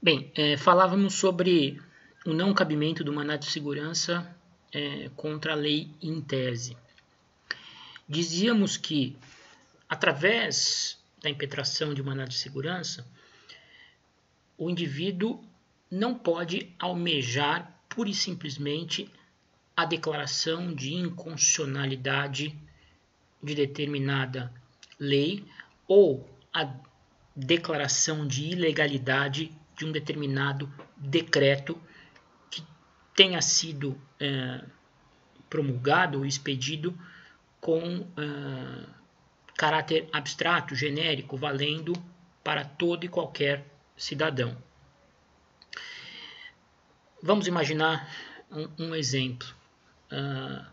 Bem, falávamos sobre o não cabimento do mandado de segurança contra a lei em tese. Dizíamos que, através da impetração de mandado de segurança, o indivíduo não pode almejar pura e simplesmente a declaração de inconstitucionalidade de determinada lei ou a declaração de ilegalidade de um determinado decreto que tenha sido promulgado ou expedido com caráter abstrato, genérico, valendo para todo e qualquer cidadão. Vamos imaginar um exemplo. A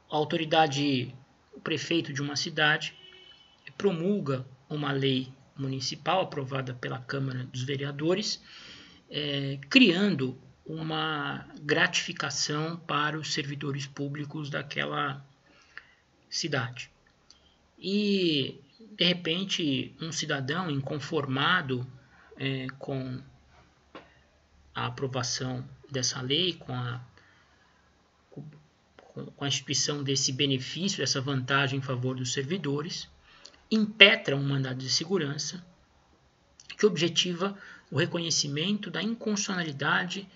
autoridade, o prefeito de uma cidade, promulga uma lei municipal aprovada pela Câmara dos Vereadores, criando uma gratificação para os servidores públicos daquela cidade. E, de repente, um cidadão inconformado com a aprovação dessa lei, com a instituição desse benefício, dessa vantagem em favor dos servidores, impetra um mandado de segurança que objetiva o reconhecimento da inconstitucionalidade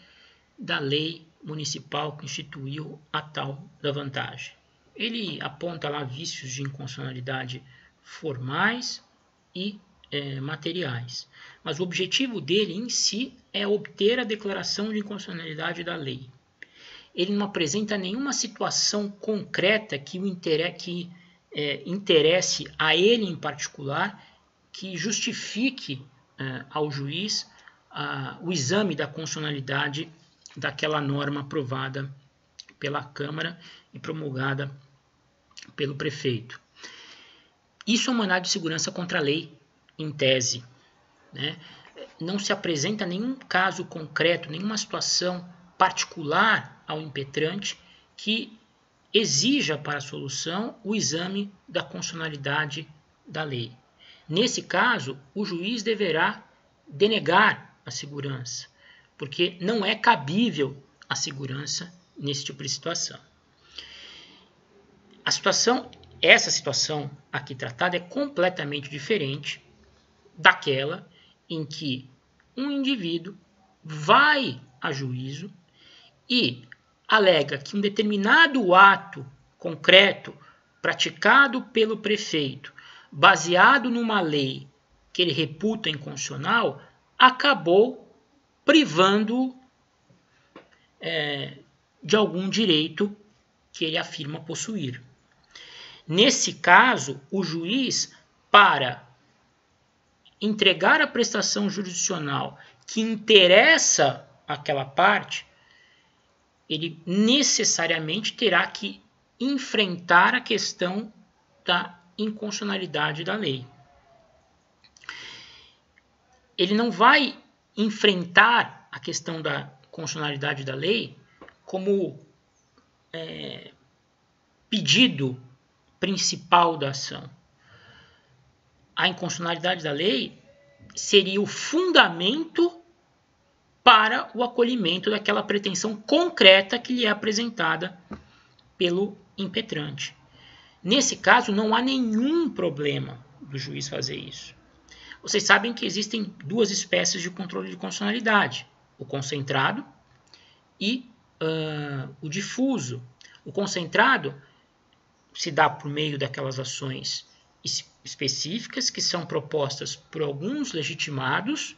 da lei municipal que instituiu a tal da vantagem. Ele aponta lá vícios de inconstitucionalidade formais e materiais, mas o objetivo dele em si é obter a declaração de inconstitucionalidade da lei. Ele não apresenta nenhuma situação concreta que interesse a ele em particular, que justifique ao juiz o exame da constitucionalidade daquela norma aprovada pela Câmara e promulgada pelo prefeito. Isso é um mandado de segurança contra a lei em tese, né? Não se apresenta nenhum caso concreto, nenhuma situação particular ao impetrante que exija para a solução o exame da constitucionalidade da lei. Nesse caso, o juiz deverá denegar a segurança, porque não é cabível a segurança nesse tipo de situação. Essa situação aqui tratada é completamente diferente daquela em que um indivíduo vai a juízo e alega que um determinado ato concreto praticado pelo prefeito, baseado numa lei que ele reputa inconstitucional, acabou privando de algum direito que ele afirma possuir. Nesse caso, o juiz, para entregar a prestação jurisdicional que interessa àquela parte, ele necessariamente terá que enfrentar a questão da inconstitucionalidade da lei. Ele não vai enfrentar a questão da constitucionalidade da lei como pedido principal da ação. A inconstitucionalidade da lei seria o fundamento para o acolhimento daquela pretensão concreta que lhe é apresentada pelo impetrante. Nesse caso, não há nenhum problema do juiz fazer isso. Vocês sabem que existem duas espécies de controle de constitucionalidade: o concentrado e o difuso. O concentrado se dá por meio daquelas ações específicas que são propostas por alguns legitimados,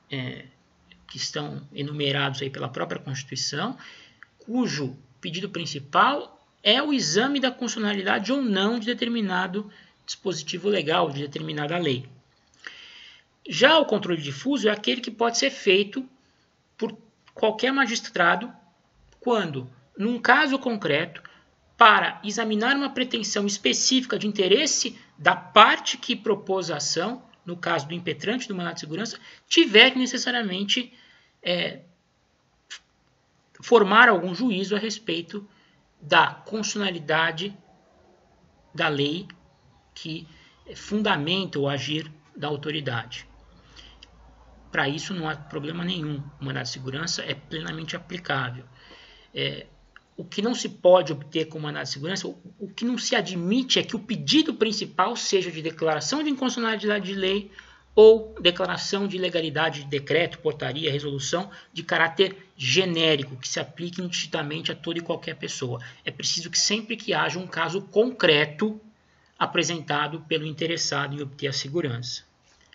que estão enumerados aí pela própria Constituição, cujo pedido principal é o exame da constitucionalidade ou não de determinado dispositivo legal, de determinada lei. Já o controle difuso é aquele que pode ser feito por qualquer magistrado quando, num caso concreto, para examinar uma pretensão específica de interesse da parte que propôs a ação, no caso do impetrante do mandado de segurança, tiver que necessariamente formar algum juízo a respeito da constitucionalidade da lei que fundamenta o agir da autoridade. para isso não há problema nenhum. O mandado de segurança é plenamente aplicável. O que não se pode obter com o mandado de segurança, o que não se admite é que o pedido principal seja de declaração de inconstitucionalidade de lei ou declaração de ilegalidade de decreto, portaria, resolução de caráter genérico, que se aplique indistintamente a toda e qualquer pessoa. É preciso que sempre que haja um caso concreto apresentado pelo interessado em obter a segurança.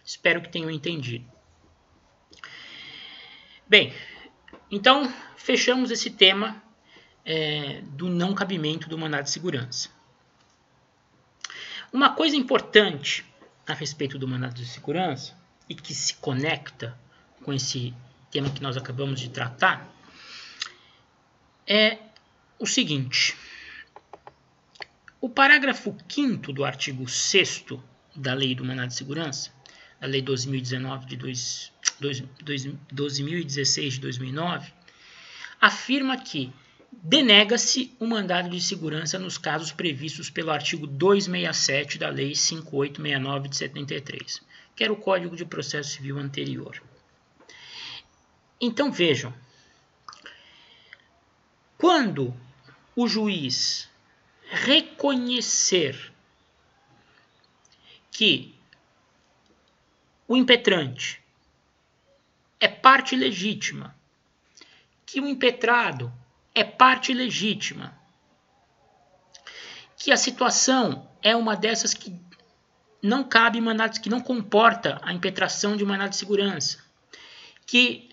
Espero que tenham entendido. Bem, então fechamos esse tema do não cabimento do mandado de segurança. Uma coisa importante a respeito do mandado de segurança e que se conecta com esse tema que nós acabamos de tratar é o seguinte: o parágrafo 5º do artigo 6º da Lei do Mandado de Segurança, a Lei 2016 de 2009, afirma que denega-se o mandado de segurança nos casos previstos pelo artigo 267 da Lei 5869 de 73, que era o Código de Processo Civil anterior. Então vejam, quando o juiz reconhecer que o impetrante é parte legítima, que o impetrado é parte legítima, que a situação é uma dessas que não cabe mandado, que não comporta a impetração de mandado de segurança, que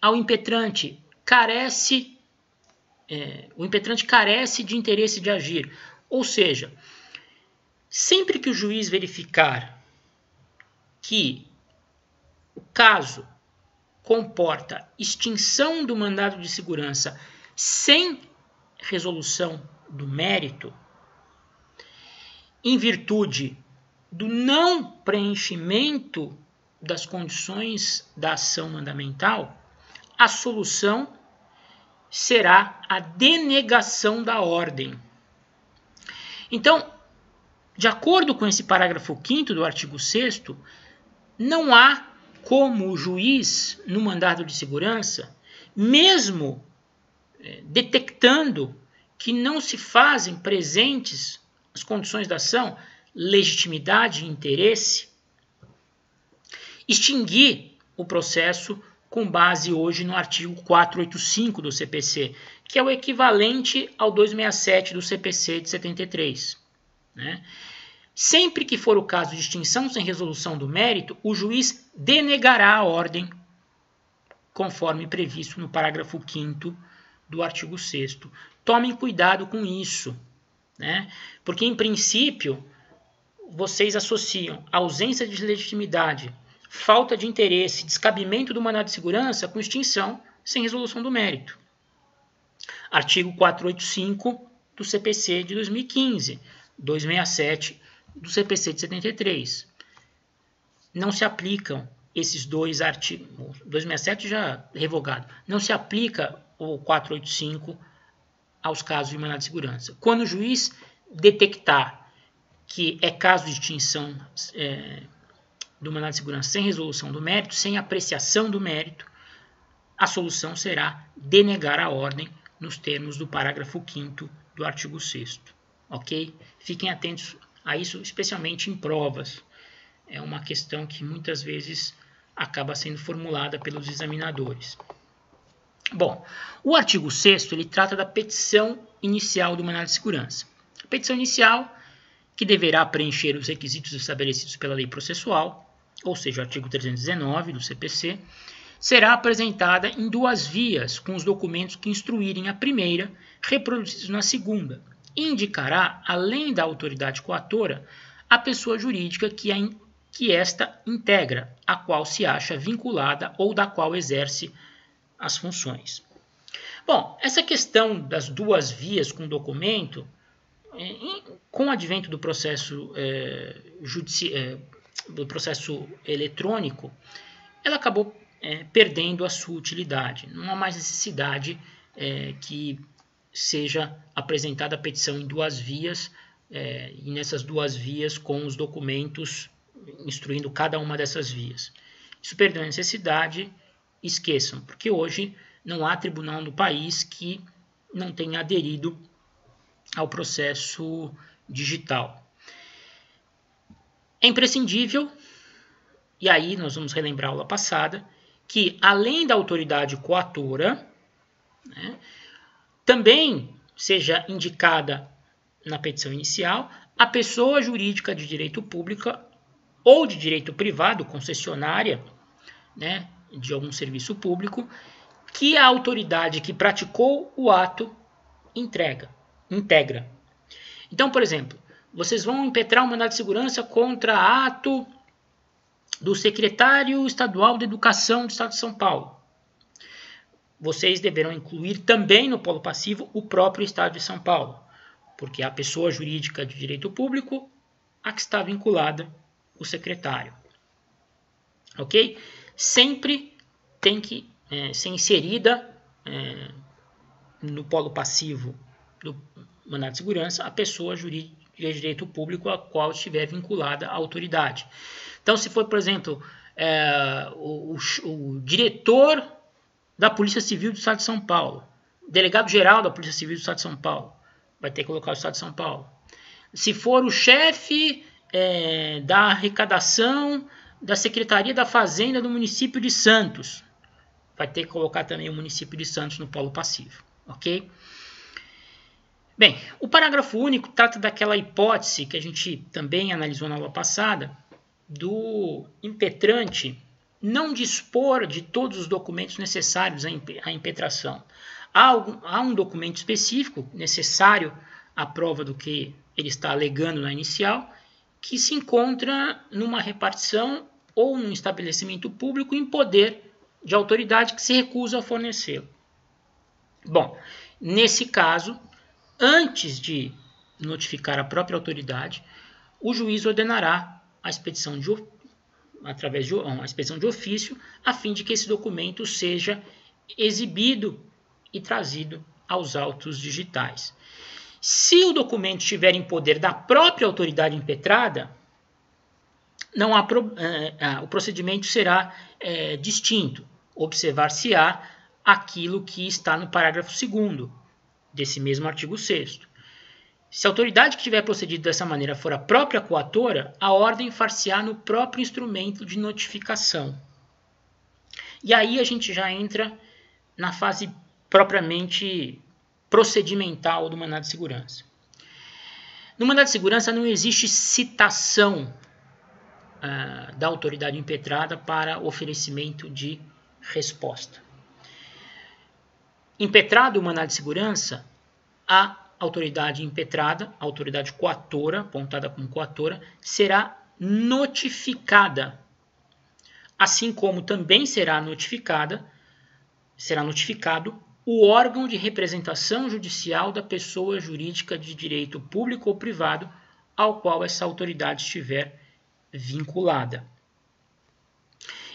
ao impetrante o impetrante carece de interesse de agir. Ou seja, sempre que o juiz verificar que o caso comporta extinção do mandado de segurança sem resolução do mérito, em virtude do não preenchimento das condições da ação mandamental, a solução será a denegação da ordem. Então, de acordo com esse parágrafo 5º do artigo 6º, não há como o juiz, no mandado de segurança, mesmo detectando que não se fazem presentes as condições da ação, legitimidade e interesse, extinguir o processo com base hoje no artigo 485 do CPC, que é o equivalente ao 267 do CPC de 73. Né? Sempre que for o caso de extinção sem resolução do mérito, o juiz denegará a ordem, conforme previsto no parágrafo 5º do artigo 6º. Tomem cuidado com isso, né? Porque, em princípio, vocês associam ausência de legitimidade, falta de interesse, descabimento do mandado de segurança com extinção sem resolução do mérito. Artigo 485 do CPC de 2015, 267 do CPC de 73. Não se aplicam esses dois artigos, 267 já revogado, não se aplica o 485 aos casos de mandado de segurança. Quando o juiz detectar que é caso de extinção do mandado de segurança sem resolução do mérito, sem apreciação do mérito, a solução será denegar a ordem nos termos do parágrafo 5º do artigo 6º. Ok? Fiquem atentos a isso, especialmente em provas. É uma questão que muitas vezes acaba sendo formulada pelos examinadores. Bom, o artigo 6º ele trata da petição inicial do mandado de segurança. A petição inicial, que deverá preencher os requisitos estabelecidos pela lei processual, ou seja, o artigo 319 do CPC, será apresentada em duas vias, com os documentos que instruírem a primeira, reproduzidos na segunda, e indicará, além da autoridade coatora, a pessoa jurídica que esta integra, a qual se acha vinculada ou da qual exerce as funções. Bom, essa questão das duas vias com documento, com o advento do processo eletrônico, ela acabou perdendo a sua utilidade. Não há mais necessidade que seja apresentada a petição em duas vias, e nessas duas vias com os documentos instruindo cada uma dessas vias. Se perdeu a necessidade, esqueçam, porque hoje não há tribunal no país que não tenha aderido ao processo digital. É imprescindível, e aí nós vamos relembrar a aula passada, que além da autoridade coatora, né, também seja indicada na petição inicial a pessoa jurídica de direito público ou de direito privado, concessionária, né, de algum serviço público, que a autoridade que praticou o ato integra. Então, por exemplo, vocês vão impetrar um mandado de segurança contra ato do secretário estadual de Educação do Estado de São Paulo. Vocês deverão incluir também no polo passivo o próprio Estado de São Paulo, porque é a pessoa jurídica de direito público a que está vinculada o secretário. Ok? Sempre tem que ser inserida no polo passivo do mandado de segurança a pessoa jurídica de direito público a qual estiver vinculada à autoridade. Então, se for, por exemplo, o diretor da Polícia Civil do Estado de São Paulo, delegado-geral da Polícia Civil do Estado de São Paulo, vai ter que colocar o Estado de São Paulo. Se for o chefe da arrecadação da Secretaria da Fazenda do município de Santos, vai ter que colocar também o município de Santos no polo passivo, ok? Bem, o parágrafo único trata daquela hipótese que a gente também analisou na aula passada, do impetrante não dispor de todos os documentos necessários à impetração. Há um documento específico necessário à prova do que ele está alegando na inicial, que se encontra numa repartição ou num estabelecimento público em poder de autoridade que se recusa a fornecê-lo. Bom, nesse caso, antes de notificar a própria autoridade, o juiz ordenará a expedição através de uma expedição de ofício, a fim de que esse documento seja exibido e trazido aos autos digitais. Se o documento estiver em poder da própria autoridade impetrada, o procedimento será distinto. Observar-se-á aquilo que está no parágrafo 2º desse mesmo artigo 6º. Se a autoridade que tiver procedido dessa maneira for a própria coatora, a ordem far-se-á no próprio instrumento de notificação. E aí a gente já entra na fase propriamente procedimental do mandado de segurança. No mandado de segurança não existe citação da autoridade impetrada para oferecimento de resposta. Impetrado o mandado de segurança, a autoridade impetrada, a autoridade coatora, apontada como coatora, será notificada, assim como também será notificado o órgão de representação judicial da pessoa jurídica de direito público ou privado ao qual essa autoridade estiver vinculada.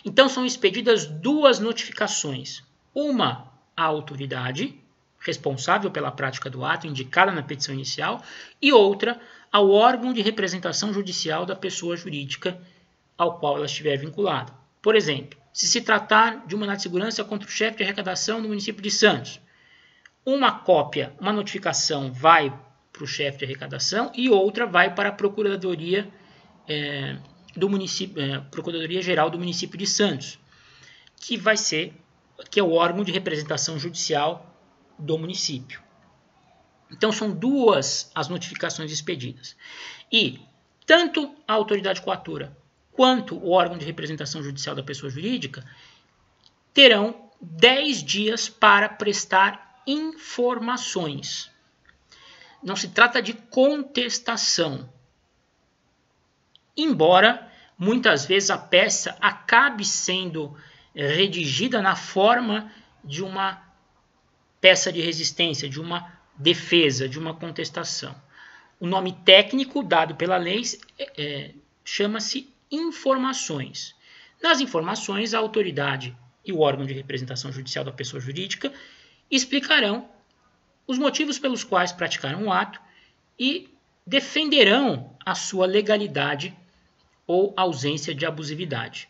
Então são expedidas duas notificações, uma à autoridade responsável pela prática do ato indicada na petição inicial e outra ao órgão de representação judicial da pessoa jurídica ao qual ela estiver vinculada. Por exemplo, se se tratar de um mandado de segurança contra o chefe de arrecadação do município de Santos, uma notificação vai para o chefe de arrecadação e outra vai para a Procuradoria Procuradoria Geral do município de Santos, que é o órgão de representação judicial do município. Então são duas as notificações expedidas. E tanto a autoridade coatora quanto o órgão de representação judicial da pessoa jurídica terão 10 dias para prestar informações. Não se trata de contestação. Embora muitas vezes a peça acabe sendo redigida na forma de uma peça de resistência, de uma defesa, de uma contestação. O nome técnico dado pela lei chama-se informações. Nas informações, a autoridade e o órgão de representação judicial da pessoa jurídica explicarão os motivos pelos quais praticaram o ato e defenderão a sua legalidade ou ausência de abusividade.